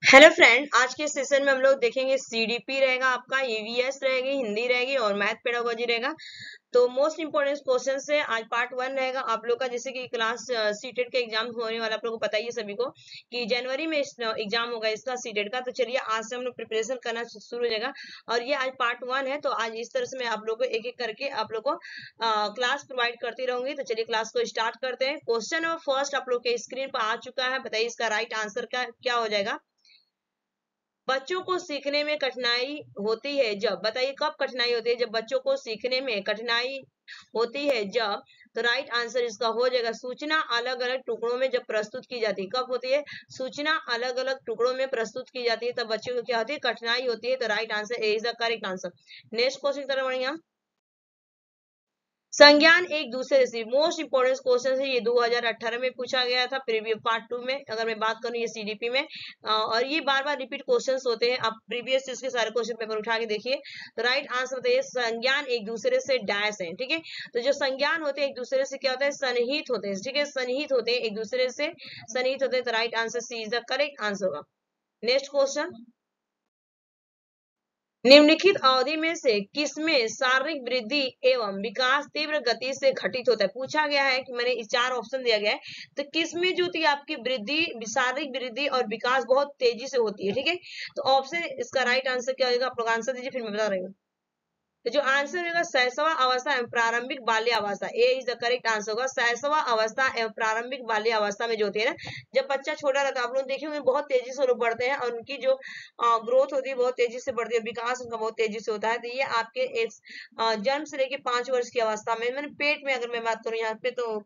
Hello friend, आज के session में हम लोग देखेंगे सीडीपी रहेगा, आपका ईवीएस रहेगी, हिंदी रहेगी और मैथ पेडागोजी रहेगा। तो मोस्ट इंपोर्टेंट क्वेश्चन से आज पार्ट 1 रहेगा आप लोग का। जैसे कि क्लास सीटेट का एग्जाम होने वाला, आप लोगों को पता ही है सभी को कि जनवरी में एग्जाम होगा इसका सीटेट का। तो चलिए आज से हम लोग प्रिपरेशन करना शुरू हो जाएगा और ये आज पार्ट 1 है। तो आज इस तरह से मैं आप लोग को एक एक करके आप लोग को क्लास प्रोवाइड करती रहूंगी। तो चलिए क्लास को स्टार्ट करते हैं। क्वेश्चन नंबर फर्स्ट आप लोग के स्क्रीन पर आ चुका है। बताइए इसका राइट आंसर का क्या हो जाएगा। बच्चों को सीखने में कठिनाई होती है जब, बताइए कब कठिनाई होती है। जब बच्चों को सीखने में कठिनाई होती है जब, तो राइट आंसर इसका हो जाएगा सूचना अलग अलग टुकड़ों में जब प्रस्तुत की जाती है। कब होती है? सूचना अलग अलग टुकड़ों में प्रस्तुत की जाती है तब बच्चों को क्या होती है? कठिनाई होती है। तो right answer A is the correct answer. Next question की तरफ बढ़ेंगे हम। संज्ञान एक दूसरे से, मोस्ट इंपोर्टेंट क्वेश्चन है ये, 2018 में पूछा गया था प्रीवियस पार्ट 2 में। अगर मैं बात करूं ये सीडीपी में और ये बार बार रिपीट क्वेश्चंस होते हैं। आप प्रीवियस इसके सारे क्वेश्चन पेपर उठा के देखिए। तो राइट आंसर बताइए संज्ञान एक दूसरे से डैश है। ठीक है, तो जो संज्ञान होते हैं एक दूसरे से क्या होता है? सन्निहित होते हैं। ठीक है, सन्निहित होते हैं, एक दूसरे से सन्निहित होते हैं। तो right answer C is the correct answer होगा। नेक्स्ट क्वेश्चन, निम्नलिखित अवधि में से किसमें शारीरिक वृद्धि एवं विकास तीव्र गति से घटित होता है? पूछा गया है कि मैंने इस 4 ऑप्शन दिया गया है। तो किसमें जो थी आपकी वृद्धि, शारीरिक वृद्धि और विकास बहुत तेजी से होती है। ठीक है, तो ऑप्शन इसका राइट आंसर क्या होगा? आप लोग आंसर दीजिए, फिर मैं बता रही हूँ। तो जो आंसर होगा शैशव अवस्था एवं प्रारंभिक बाल्य अवस्था, ए इज द करेक्ट आंसर होगा। शैशव अवस्था एवं प्रारंभिक बाल्य अवस्था में जो होती है ना, जब बच्चा छोटा रहता है, आप लोग देखेंगे बहुत तेजी से लोग बढ़ते हैं और उनकी जो ग्रोथ होती है बहुत तेजी से बढ़ती है, विकास उनका बहुत तेजी से होता है। तो ये आपके जन्म से लेके 5 वर्ष की अवस्था में, मैंने पेट में अगर मैं बात करूँ यहाँ पे, तो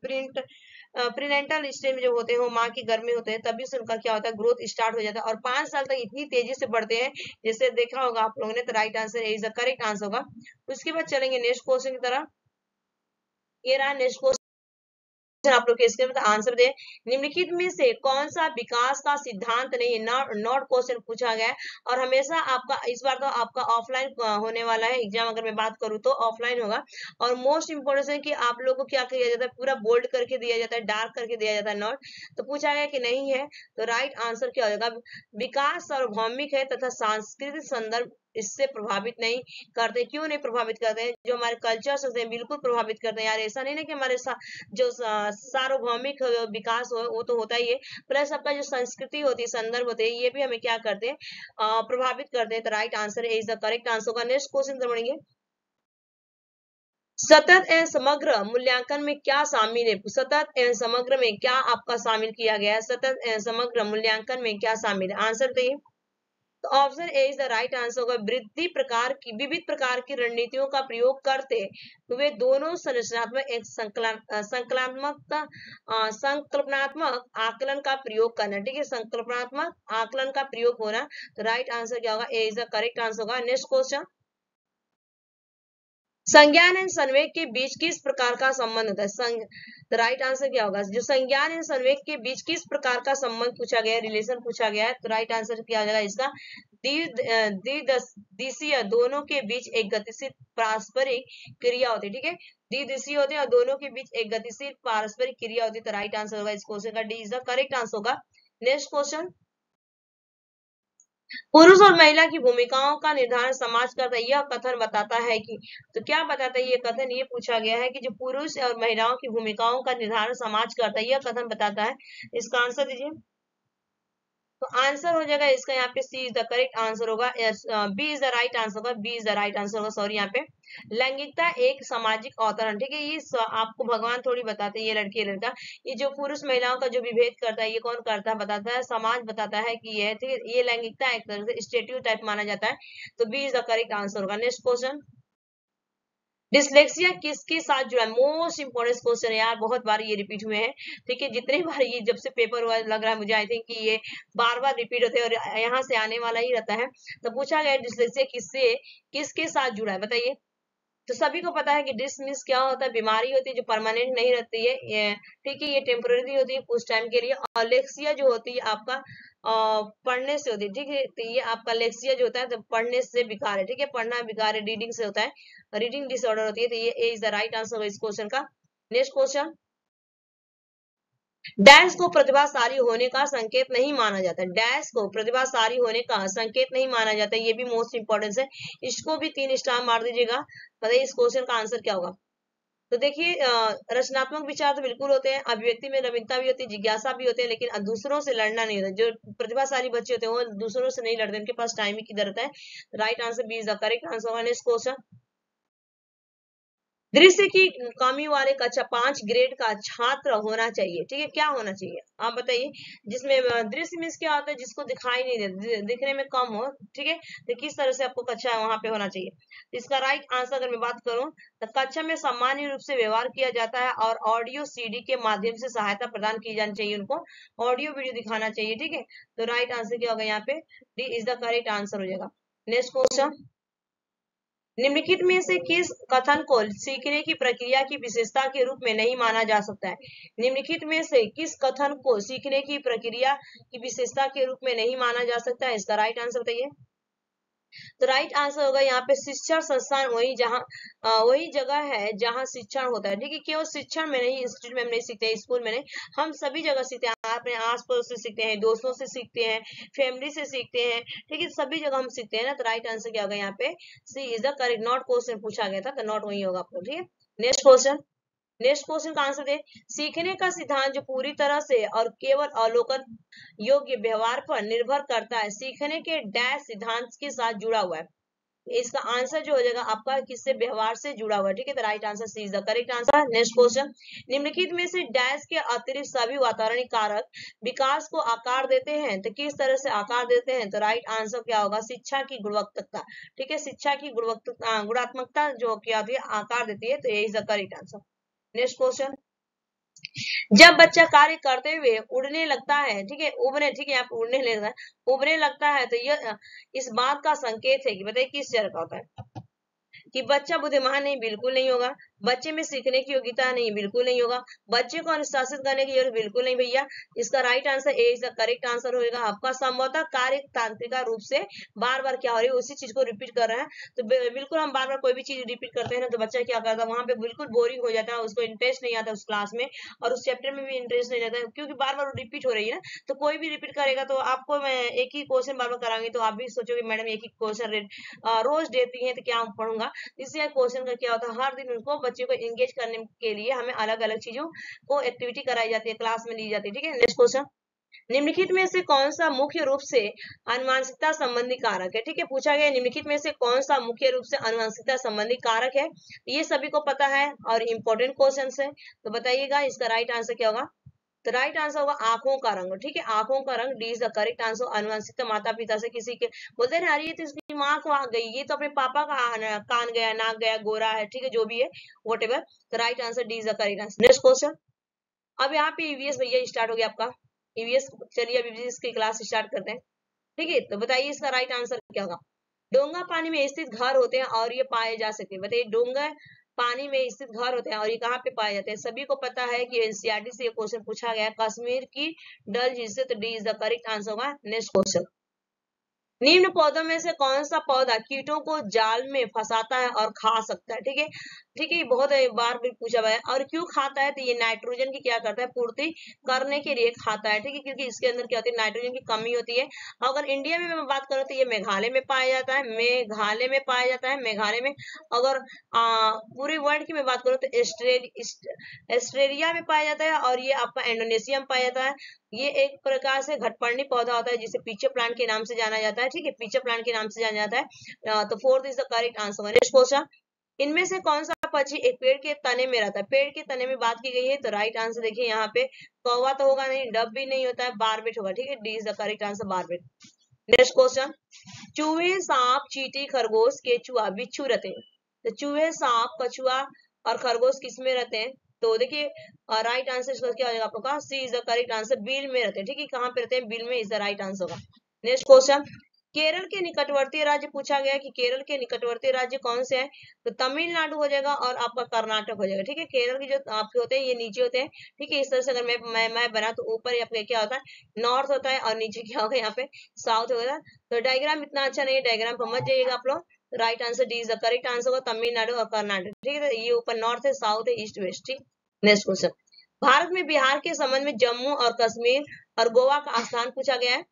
प्रीनेंटल स्टेज में जो होते हैं वो माँ के गर्भ में होते हैं, तभी से उनका क्या होता है? ग्रोथ स्टार्ट हो जाता है और 5 साल तक इतनी तेजी से बढ़ते हैं जैसे देखा होगा आप लोगों ने। तो right answer is the correct answer होगा। उसके बाद चलेंगे नेक्स्ट क्वेश्चन की तरफ। ये रहा नेक्स्ट क्वेश्चन, आप लोग इसके मतलब आंसर दे। निम्नलिखित में से कौन सा विकास का सिद्धांत नहीं है? नॉट क्वेश्चन पूछा गया है और हमेशा आपका इस बार तो आपका ऑफलाइन होने वाला है एग्जाम। अगर मैं बात करूँ तो ऑफलाइन होगा और मोस्ट इंपोर्टेंट है कि आप लोगों को क्या किया जाता है? पूरा बोल्ड करके दिया जाता है, डार्क करके दिया जाता है नॉट। तो पूछा गया कि नहीं है, तो राइट आंसर क्या हो जाएगा? विकास सार्वभौमिक है तथा सांस्कृतिक संदर्भ इससे प्रभावित नहीं करते। क्यों नहीं प्रभावित करते हैं? जो हमारे कल्चर होते हैं बिल्कुल प्रभावित करते हैं यार। ऐसा नहीं ना कि हमारे जो सार्वभौमिक विकास हो वो तो होता ही है, प्लस आपका जो संस्कृति होती है, संदर्भ होते हैं, ये भी हमें क्या करते हैं? प्रभावित करते हैं। तो right answer is the correct answer होगा। नेक्स्ट क्वेश्चन बढ़ेंगे। सतत एवं समग्र मूल्यांकन में क्या शामिल है? सतत एवं समग्र में क्या आपका शामिल किया गया है? सतत एवं समग्र मूल्यांकन में क्या शामिल है? आंसर बताइए। तो option A is the right answer होगा। वृद्धि प्रकार की, विविध प्रकार की रणनीतियों का प्रयोग करते हुए दोनों संरचनात्मक एक संकल्पनात्मक आकलन का प्रयोग करना। ठीक है, संकल्पनात्मक आकलन का प्रयोग होना। तो राइट आंसर क्या होगा? A is the correct answer होगा। नेक्स्ट क्वेश्चन, संज्ञान एवं संवेग के बीच किस प्रकार का संबंध होता है? तो राइट आंसर क्या होगा? जो संज्ञान एवं संवेग के बीच किस प्रकार का संबंध पूछा गया है, रिलेशन पूछा गया है, तो राइट आंसर क्या हो जाएगा इसका? द्विदिशीय दोनों के बीच एक गतिशील पारस्परिक क्रिया होती है। ठीक है, द्विदिशीय होते हैं और दोनों के बीच एक गतिशील पारस्परिक क्रिया होती है। तो राइट आंसर होगा इस क्वेश्चन का, D is the correct answer होगा। नेक्स्ट क्वेश्चन, पुरुष और महिला की भूमिकाओं का निर्धारण समाज करता है, यह कथन बताता है कि, तो क्या बताता है ये कथन? ये पूछा गया है कि जो पुरुष और महिलाओं की भूमिकाओं का निर्धारण समाज करता है, यह कथन बताता है। इसका आंसर दीजिए। तो आंसर हो जाएगा इसका यहाँ पे C is the correct answer होगा। B is the right answer होगा। B is the right answer होगा, सॉरी यहाँ पे। लैंगिकता एक सामाजिक अवतरण। ठीक है, ये आपको भगवान थोड़ी बताते हैं, ये लड़की लड़का, ये जो पुरुष महिलाओं का जो विभेद करता है ये कौन करता है? बताता है समाज, बताता है कि ये, ठीक है, ये लैंगिकता एक तरह से स्टेट्यू टाइप माना जाता है। तो B is the correct answer होगा। नेक्स्ट क्वेश्चन, डिसलेक्सिया किसके साथ जुड़ा है? मोस्ट इंपोर्टेंट क्वेश्चन है यार, बहुत बार ये रिपीट हुए हैं। ठीक है, जितने बार ये जब से पेपर हुआ लग रहा है मुझे, आई थिंक कि ये बार बार रिपीट होते हैं और यहाँ से आने वाला ही रहता है। तो पूछा गया डिसलेक्सिया किसके साथ जुड़ा है, बताइए। तो सभी को पता है कि डिसमिस क्या होता है? बीमारी होती है जो परमानेंट नहीं रहती है, ठीक है, ये टेम्पोररी होती है कुछ टाइम के लिए। और लेक्सिया जो होती है आपका पढ़ने से होती है। ठीक है, तो ये आपका लेक्सिया जो होता है तो पढ़ने से विकार है। ठीक है, पढ़ना विकार है, रीडिंग से होता है, रीडिंग डिसऑर्डर होती है। तो ये ए इज द राइट आंसर इस क्वेश्चन का। नेक्स्ट क्वेश्चन, डैश को प्रतिभाशाली होने का संकेत नहीं माना जाता। डैश को प्रतिभाशाली होने का संकेत नहीं माना जाता। ये भी मोस्ट इंपॉर्टेंट है, इसको भी 3 स्टार मार दीजिएगा। बताइए इस क्वेश्चन का आंसर क्या होगा। तो देखिए रचनात्मक विचार तो बिल्कुल होते हैं, अभिव्यक्ति में नवीनता भी होती है, जिज्ञासा भी होते हैं, लेकिन दूसरों से लड़ना नहीं होता। जो प्रतिभाशाली बच्चे होते हैं वो दूसरों से नहीं लड़ते, उनके पास टाइम की जरूरत है। Right answer B is the correct answer होगा। नेक्स्ट क्वेश्चन, दृश्य की कमी वाले कक्षा 5 ग्रेड का छात्र होना चाहिए। ठीक है, क्या होना चाहिए आप बताइए। जिसमें दृश्य मीन्स क्या होता है, जिसको दिखाई नहीं दे, दिखने में कम हो। ठीक है, तो किस तरह से आपको कक्षा वहां पे होना चाहिए। इसका राइट आंसर अगर मैं बात करूं तो कक्षा में सामान्य रूप से व्यवहार किया जाता है और ऑडियो सीडी के माध्यम से सहायता प्रदान की जानी चाहिए, उनको ऑडियो वीडियो दिखाना चाहिए। ठीक है, तो राइट आंसर क्या होगा यहाँ पे, D is the correct answer हो जाएगा। नेक्स्ट क्वेश्चन, निम्नलिखित में से किस कथन को सीखने की प्रक्रिया की विशेषता के रूप में नहीं माना जा सकता है। निम्नलिखित में से किस कथन को सीखने की प्रक्रिया की विशेषता के रूप में नहीं माना जा सकता है। इसका राइट आंसर बताइए। तो राइट आंसर होगा यहाँ पे शिक्षण संस्थान वही जगह है जहाँ शिक्षण होता है। ठीक है, केवल शिक्षण में नहीं, इंस्टीट्यूट में हम नहीं सीखते हैं, स्कूल में नहीं, हम सभी जगह सीखते हैं। अपने आस पड़ोस से सीखते हैं, दोस्तों से सीखते हैं, फैमिली से सीखते हैं। ठीक है, सभी जगह हम सीखते हैं ना। तो राइट आंसर क्या होगा यहाँ पे, C is the correct. Not question पूछा गया था, तो नॉट वही होगा आपको। ठीक है, नेक्स्ट क्वेश्चन, नेक्स्ट क्वेश्चन का आंसर दे। सीखने का सिद्धांत जो पूरी तरह से और केवल अवलोकन योग्य व्यवहार पर निर्भर करता है, सीखने के डैश सिद्धांत के साथ जुड़ा हुआ है। इसका आंसर जो हो जाएगा आपका किससे, व्यवहार से जुड़ा हुआ है। ठीक है, तो right answer C is the correct answer. Next question, निम्नलिखित में से डैश के अतिरिक्त सभी वातावरणीय कारक विकास को आकार देते हैं, तो किस तरह से आकार देते हैं। तो राइट आंसर क्या होगा, शिक्षा की गुणवत्ता। ठीक है, शिक्षा की गुणात्मकता जो क्या होती है, आकार देती है, तो ये is the correct answer. Next question, जब बच्चा कार्य करते हुए उड़ने लगता है, ठीक है, उबने, ठीक है, आप उड़ने लगता है, उबने लगता है, तो यह इस बात का संकेत है कि बताइए किस तरह का होता है। कि बच्चा बुद्धिमान नहीं, बिल्कुल नहीं होगा। बच्चे में सीखने की योग्यता नहीं, बिल्कुल नहीं होगा। बच्चे को अनुशासित करने की जरूरत, बिल्कुल नहीं भैया। इसका right answer A is the correct answer होगा आपका। संभवतः कार्य तांत्रिक रूप से बार बार क्या हो रही है, उसी चीज को रिपीट कर रहे हैं। तो बिल्कुल हम बार बार कोई भी चीज रिपीट करते हैं ना, तो बच्चा क्या करता है, वहां पे बिल्कुल बोरिंग हो जाता है, उसको इंटरेस्ट नहीं आता उस क्लास में, और उस चैप्टर में भी इंटरेस्ट नहीं रहता है, क्योंकि बार बार रिपीट हो रही है ना। तो कोई भी रिपीट करेगा तो आपको मैं एक ही क्वेश्चन बार बार कराऊंगी, तो आप भी सोचोगे मैडम एक ही क्वेश्चन रोज देती है, तो क्या हम पढ़ूंगा। इसलिए क्वेश्चन का क्या होता है, हर दिन उनको बच्चे को एंगेज करने के लिए हमें अलग अलग चीजों को एक्टिविटी कराई जाती है, क्लास में ली जाती है। ठीक है, नेक्स्ट क्वेश्चन, निम्नलिखित में से कौन सा मुख्य रूप से आनुवंशिकता संबंधी कारक है। ठीक है, पूछा गया निम्नलिखित में से कौन सा मुख्य रूप से आनुवंशिकता संबंधी कारक है। ये सभी को पता है और इम्पोर्टेंट क्वेश्चन है, तो बताइएगा इसका राइट आंसर क्या होगा। तो राइट आंसर होगा आंखों का रंग। ठीक है, आंखों का रंग, D is the correct answer. आनुवंशिकता माता पिता से किसी के बोलते हैं अरे ये तो इसकी माँ को आ गई, ये तो अपने पापा का कान गया, नाक गया, गोरा है। ठीक है, जो भी है वट एवर, तो right answer D is the correct answer. Next question, अब यहाँ पे ईवीएस भैया स्टार्ट हो गया आपका ईवीएस। चलिए अब ईवीएस की क्लास स्टार्ट करते हैं। ठीक है, तो बताइए इसका राइट आंसर क्या होगा। डोंगा पानी में स्थित घर होते हैं और ये पाए जा सकते हैं। बताइए डोंगा पानी में स्थित घर होते हैं और ये कहाँ पे पाए जाते हैं। सभी को पता है कि एनसीईआरटी से ये क्वेश्चन पूछा गया है, कश्मीर की डल झील से, तो D is the correct answer होगा। नेक्स्ट क्वेश्चन, निम्न पौधों में से कौन सा पौधा कीटों को जाल में फंसाता है और खा सकता है। ठीक है, ठीक है, बहुत बार भी पूछा हुआ है। और क्यों खाता है, तो ये नाइट्रोजन की क्या करता है, पूर्ति करने के लिए खाता है। ठीक है, क्योंकि इसके अंदर क्या होती है, नाइट्रोजन की कमी होती है। अगर इंडिया में मैं बात करूँ तो ये मेघालय में पाया जाता है, मेघालय में पाया जाता है, मेघालय में। अगर पूरे वर्ल्ड की मैं बात करूँ तो ऑस्ट्रेलिया में पाया जाता है, और ये आपका इंडोनेशिया में पाया जाता है। ये एक प्रकार से घटपर्णी पौधा होता है, जिसे पीचर प्लांट के नाम से जाना जाता है। ठीक है, पीचर प्लांट के नाम से जाना जाता है। तो fourth is the correct answer. Next question, इनमें से कौन सा पक्षी एक पेड़ के तने में रहता है। पेड़ के तने में बात की गई है, तो राइट आंसर देखिए यहाँ पे कौवा तो होगा नहीं, डब भी नहीं होता है, बारबेट होगा। ठीक है, D is the correct answer, barbet. Next question, चूहे, सांप, चींटी, खरगोश, केचुआ, बिच्छू रहते हैं। तो चूहे, सांप, कछुआ और खरगोश किस में रहते हैं। तो देखिए राइट आंसर इसका क्या हो जाएगा आपका, C is the correct answer, बिल में रहते हैं। ठीक है, कहाँ पे रहते हैं, बिल में, इज द राइट आंसर होगा। नेक्स्ट क्वेश्चन, केरल के निकटवर्ती राज्य पूछा गया कि केरल के निकटवर्ती राज्य कौन से हैं। तो तमिलनाडु हो जाएगा और आपका कर्नाटक हो जाएगा। ठीक है, केरल के जो आपके होते हैं ये नीचे होते हैं। ठीक है, इस तरह से अगर मैं बना तो ऊपर आपका क्या होता है, नॉर्थ होता है, और नीचे क्या होगा यहाँ पे, साउथ होगा। तो डायग्राम इतना अच्छा नहीं है, डायग्राम समझ जाइएगा आप लोग। Right answer D is the correct answer होगा, तमिलनाडु और कर्नाटक। ठीक है, ये ऊपर नॉर्थ है, साउथ है, ईस्ट वेस्ट। ठीक, नेक्स्ट क्वेश्चन, भारत में बिहार के संबंध में जम्मू और कश्मीर और गोवा का स्थान पूछा गया है।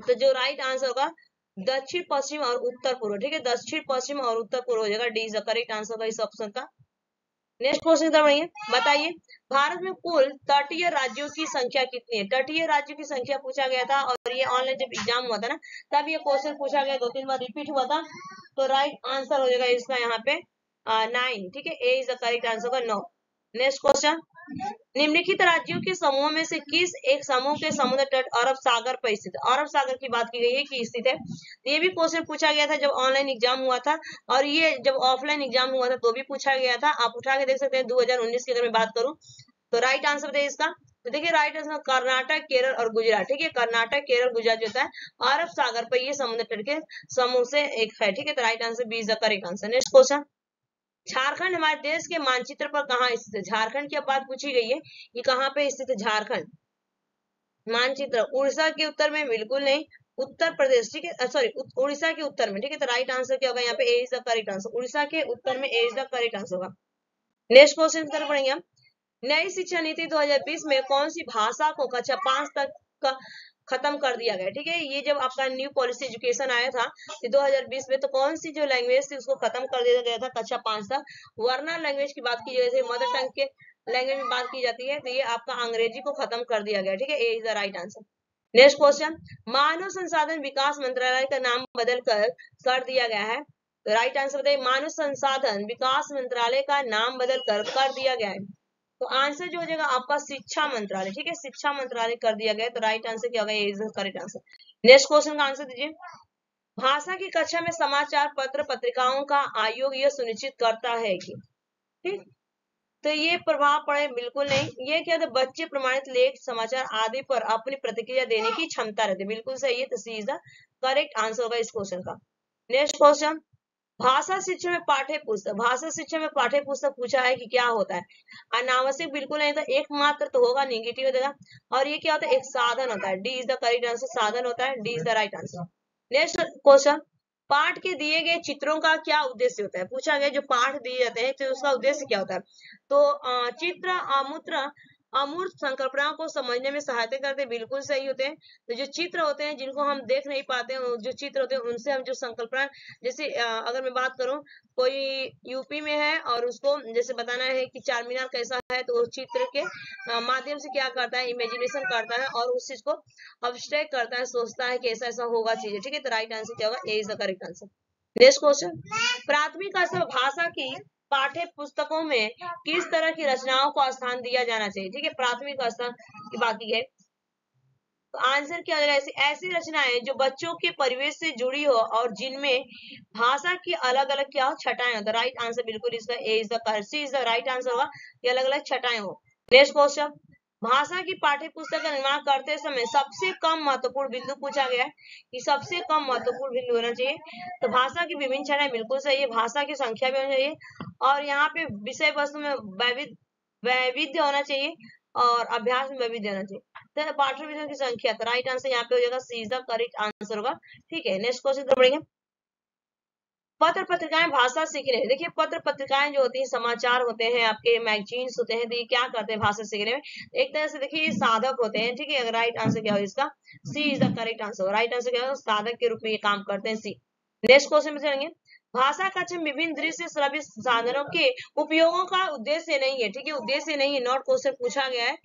तो जो राइट आंसर होगा दक्षिण पश्चिम और उत्तर पूर्व, ठीक है, दक्षिण पश्चिम और उत्तर पूर्व हो जाएगा, D is the correct answer होगा इस ऑप्शन का। नेक्स्ट क्वेश्चन की तरफ बढ़िए, बताइए भारत में कुल तटीय राज्यों की संख्या कितनी है? तटीय राज्यों की संख्या पूछा गया था, और ये ऑनलाइन जब एग्जाम हुआ था ना तब ये क्वेश्चन पूछा गया, 2-3 बार रिपीट हुआ था। तो राइट आंसर हो जाएगा इसका यहाँ पे 9, ठीक है, A is the correct answer होगा 9। नेक्स्ट क्वेश्चन, निम्नलिखित राज्यों के समूह में से किस एक समूह के समुद्र तट अरब सागर पर स्थित है? अरब सागर की बात की गई है कि स्थित है। ये भी क्वेश्चन पूछा गया था जब ऑनलाइन एग्जाम हुआ था, और ये जब ऑफलाइन एग्जाम हुआ था तो भी पूछा गया था। आप उठा के देख सकते हैं 2019 की अगर मैं बात करूं तो राइट आंसर बताइए इसका। तो देखिए राइट आंसर कर्नाटक, केरल और गुजरात, ठीक है, कर्नाटक, केरल, गुजरात जो होता है अरब सागर पर ये समुद्र तट के समूह से एक है, ठीक है। तो right answer B is the correct answer. Next question, Jharkhand हमारे देश के मानचित्र पर कहाँ स्थित है? झारखंड की बात पूछी गई है, ये कहाँ पे स्थित है झारखंड मानचित्र? उड़ीसा के उत्तर में? बिल्कुल नहीं, उत्तर प्रदेश, ठीक है, सॉरी उड़ीसा के उत्तर में, ठीक है। तो राइट आंसर क्या होगा यहाँ पे? A is the correct answer, Orissa के उत्तर में A is the correct answer होगा। नेक्स्ट क्वेश्चन की तरफ पढ़ेंगे हम। नई शिक्षा नीति 2020 में कौन सी भाषा को कक्षा 5 तक का खत्म कर दिया गया? ठीक है, ये जब आपका न्यू पॉलिसी एजुकेशन आया था 2020 में, तो कौन सी जो लैंग्वेज थी उसको खत्म कर दिया गया था कक्षा 5 तक? वर्ना लैंग्वेज की बात की जाती है, मदर टंग के लैंग्वेज में बात की जाती है, तो ये आपका अंग्रेजी को खत्म कर दिया गया, ठीक है, A is the right answer. Next question, मानव संसाधन विकास मंत्रालय का नाम बदल कर दिया गया है। तो राइट आंसर बताइए, मानव संसाधन विकास मंत्रालय का नाम बदल कर दिया गया है। तो आंसर जो हो जाएगा आपका शिक्षा मंत्रालय, ठीक है, शिक्षा मंत्रालय कर दिया गया। तो राइट आंसर क्या होगा? A is the correct answer. Next question का आंसर दीजिए, भाषा की कक्षा में समाचार पत्र पत्रिकाओं का आयोग यह सुनिश्चित करता है कि, ठीक, तो ये प्रभाव पड़े? बिल्कुल नहीं। ये क्या होता है? बच्चे प्रमाणित लेख, समाचार आदि पर अपनी प्रतिक्रिया देने की क्षमता रहती है, बिल्कुल सही है। तो सी इज द करेक्ट आंसर होगा इस क्वेश्चन का। नेक्स्ट क्वेश्चन, भाषा शिक्षा में पाठ्य पुस्तक, भाषा शिक्षा में पाठ्य पुस्तक पूछा है कि क्या होता है? अनावश्यक बिल्कुल नहीं, तो एकमात्र तो होगा, निगेटिव देगा। और ये क्या होता है? एक साधन होता है, D is the correct answer, साधन होता है, D is the right answer. Next question, पाठ के दिए गए चित्रों का क्या उद्देश्य होता है? पूछा गया जो पाठ दिए जाते हैं तो उसका उद्देश्य क्या होता है? तो चित्र अमूर्त संकल्पनाओं को समझने में सहायता करते हैं, बिल्कुल सही होते हैं। तो जो चित्र होते हैं जिनको हम देख नहीं पाते हैं, जो चित्र होते हैं उनसे हम जो संकल्पना, जैसे अगर मैं बात करूं, कोई यूपी में है और उसको जैसे बताना है कि चार मीनार कैसा है, तो वो चित्र के माध्यम से क्या करता है? इमेजिनेशन करता है और उस चीज को अब्स्ट्रैक्ट करता है, सोचता है कि ऐसा ऐसा होगा चीजें, ठीक है। तो राइट आंसर क्या होगा? A is the correct answer. Next question, प्राथमिक स्तर भाषा की पाठ्य पुस्तकों में किस तरह की रचनाओं को स्थान दिया जाना चाहिए? ठीक है, प्राथमिक स्तर की बात की है, तो आंसर क्या हो जाएगा? ऐसी ऐसी रचनाएं जो बच्चों के परिवेश से जुड़ी हो और जिनमें भाषा की अलग अलग क्या हो? छटाएं हो। तो राइट आंसर बिल्कुल इसका A is the correct, C is the right answer होगा कि अलग अलग छटाएं हो। नेक्स्ट क्वेश्चन, भाषा की पाठ्य पुस्तक का निर्माण करते समय सबसे कम महत्वपूर्ण बिंदु पूछा गया है कि सबसे कम महत्वपूर्ण बिंदु होना चाहिए। तो भाषा की विभिन्न छटाएं बिल्कुल सही है, भाषा की संख्या भी होनी चाहिए, और यहाँ पे विषय वस्तु में वैविध्य होना चाहिए, और अभ्यास में वैविध्य होना चाहिए। तो पाठ्य विषयों की संख्या, तो राइट आंसर यहाँ पे हो जाएगा, सी इज द करेक्ट आंसर होगा, ठीक है। नेक्स्ट क्वेश्चन तो बढ़ेंगे, पत्र पत्रिकाएं भाषा सीखने। देखिए पत्र पत्रिकाएं जो होती है, समाचार होते हैं, आपके मैगजीन्स होते हैं, तो ये क्या करते हैं भाषा सीखने में? एक तरह से देखिए ये साधक होते हैं, ठीक है। अगर राइट आंसर क्या हो इसका? C is the correct answer. Right answer क्या हो? साधक के रूप में ये काम करते हैं, सी। नेक्स्ट क्वेश्चन में चलेंगे, भाषा कक्षा में विभिन्न दृश्य श्रव्य साधनों के उपयोगों का उद्देश्य नहीं है, ठीक है, उद्देश्य नहीं है, नॉट क्वेश्चन पूछा गया है।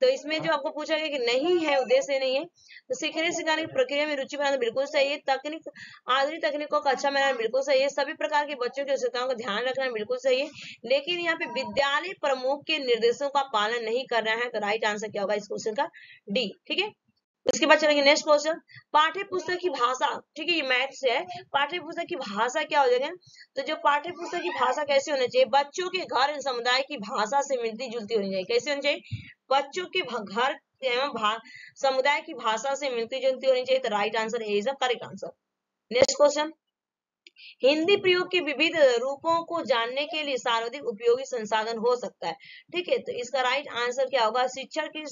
तो इसमें जो आपको पूछा गया कि नहीं है, उद्देश्य नहीं है, तो सीखने सिखाने की प्रक्रिया में रुचि बनाना बिल्कुल सही है, तकनीक आधुनिक तकनीकों का अच्छा बनाना बिल्कुल सही है, सभी प्रकार के बच्चों की आवश्यकताओं का ध्यान रखना बिल्कुल सही है, लेकिन यहाँ पे विद्यालय प्रमुख के निर्देशों का पालन नहीं कर रहा है। तो राइट आंसर क्या होगा इस क्वेश्चन का? डी, ठीक है। उसके बाद चलेंगे नेक्स्ट क्वेश्चन, पाठ्य पुस्तक की भाषा, ठीक है, ये मैथ्स है, पाठ्य पुस्तक की भाषा क्या हो जाएगा? तो जो पाठ्य पुस्तक की भाषा कैसे होनी चाहिए? बच्चों के घर समुदाय की भाषा से मिलती जुलती होनी चाहिए। कैसे होनी चाहिए? बच्चों के घर एवं समुदाय की भाषा से मिलती जुलती होनी चाहिए। तो right answer A is the correct answer. Next question, Hindi प्रयोग के विविध रूपों को जानने के लिए सर्वाधिक उपयोगी संसाधन हो सकता है, ठीक है। तो इसका राइट आंसर क्या होगा? शिक्षण की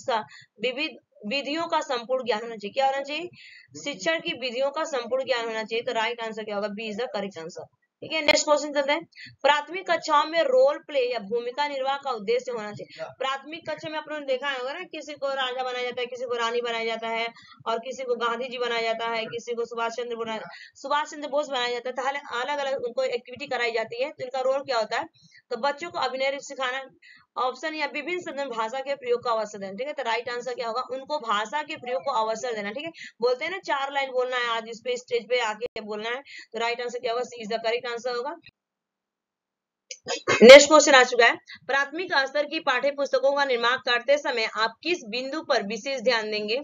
विविध विधियों का संपूर्ण ज्ञान होना चाहिए। क्या होना चाहिए? शिक्षण की विधियों का संपूर्ण ज्ञान होना चाहिए। तो राइट आंसर क्या होगा? B is the correct answer. ठीक है, नेक्स्ट क्वेश्चन चलते हैं। प्राथमिक कक्षाओं में रोल प्ले या भूमिका निर्वाह का उद्देश्य होना चाहिए। प्राथमिक कक्षा में अपन ने देखा होगा ना, किसी को राजा बनाया जाता है, किसी को रानी बनाया जाता है, और किसी को गांधी जी बनाया जाता है, किसी को सुभाष चंद्र बोस बनाया जाता है। अलग अलग उनको एक्टिविटी कराई जाती है, तो इनका रोल क्या होता है? तो बच्चों को अभिनय सिखाना, ऑप्शन या विभिन्न सदन भाषा के प्रयोग का अवसर देना। ठीक है, तो राइट आंसर क्या होगा? उनको भाषा के प्रयोग को अवसर देना। ठीक है, बोलते हैं ना 4 लाइन बोलना है, आज इस पे स्टेज पे आके बोलना है, तो राइट आंसर क्या होगा? C is the correct answer होगा। नेक्स्ट क्वेश्चन आ चुका है। प्राथमिक स्तर की पाठ्य पुस्तकों का निर्माण करते समय आप किस बिंदु पर विशेष ध्यान देंगे?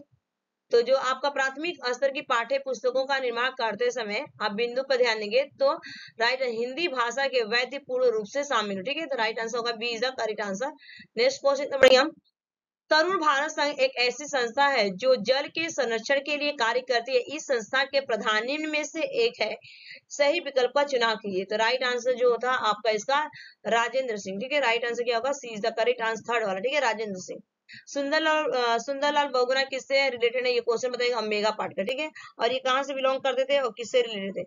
तो जो आपका प्राथमिक स्तर की पाठ्य पुस्तकों का निर्माण करते समय आप बिंदु पर ध्यान देंगे, तो राइट हिंदी भाषा के वैध पूर्ण रूप से शामिल हो। ठीक है, तो राइट आंसर होगा B is the correct answer. Next question बढ़िया। तरुण भारत संघ एक ऐसी संस्था है जो जल के संरक्षण के लिए कार्य करती है। इस संस्था के प्रधानी में से एक है। सही विकल्प का चुनाव कीजिए। तो राइट आंसर जो था आपका इसका राजेंद्र सिंह। ठीक है, राइट आंसर क्या होगा? C is the correct answer, third वाला। ठीक है, राजेंद्र सिंह। सुंदरलाल बहुगुणा किससे रिलेटेड है? ये क्वेश्चन बताइएगा। मेगा पार्ट का। ठीक है, और ये कहाँ से बिलोंग करते थे और किससे रिलेटेड थे?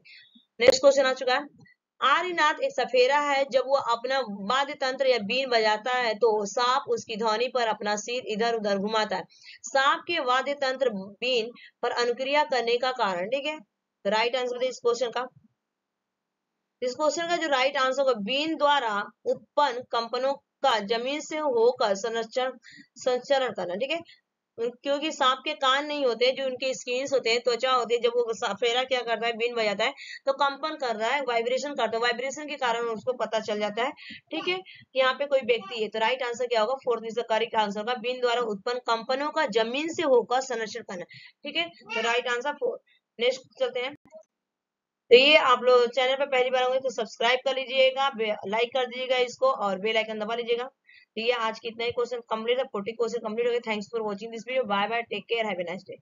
नेक्स्ट क्वेश्चन आ चुका है। आर्यनाथ एक सफेरा है। जब वो अपना वाद्य तंत्र या बीन बजाता है तो सांप उसकी ध्वनि पर अपना सिर इधर उधर घुमाता है। सांप के वाद्य तंत्र बीन पर अनुक्रिया करने का कारण। ठीक है, तो राइट आंसर इस क्वेश्चन का, जो राइट आंसर होगा, बीन द्वारा उत्पन्न कंपनों का जमीन से होकर संचरण करना। ठीक है, क्योंकि सांप के कान नहीं होते, जो उनके स्किन्स होते हैं, त्वचा होती है, जब वो फेरा क्या करता है, बीन बजाता है, तो कंपन कर रहा है, वाइब्रेशन करता है, वाइब्रेशन के कारण उसको पता चल जाता है। ठीक है, यहाँ पे कोई व्यक्ति है। तो राइट आंसर क्या होगा? Fourth is the correct answer का, बीन द्वारा उत्पन्न कंपनों का जमीन से होकर संरक्षण करना। ठीक है, तो राइट आंसर फोर्थ। नेक्स्ट चलते हैं। तो ये आप लोग चैनल पे पहली बार होंगे तो सब्सक्राइब कर लीजिएगा, लाइक कर दीजिएगा इसको, और बेल आइकन दबा लीजिएगा। तो ये आज कितना ही क्वेश्चन कंप्लीट है, 40 क्वेश्चन कंप्लीट हो गए। Thanks for watching this video. Bye bye, take care, have a nice day.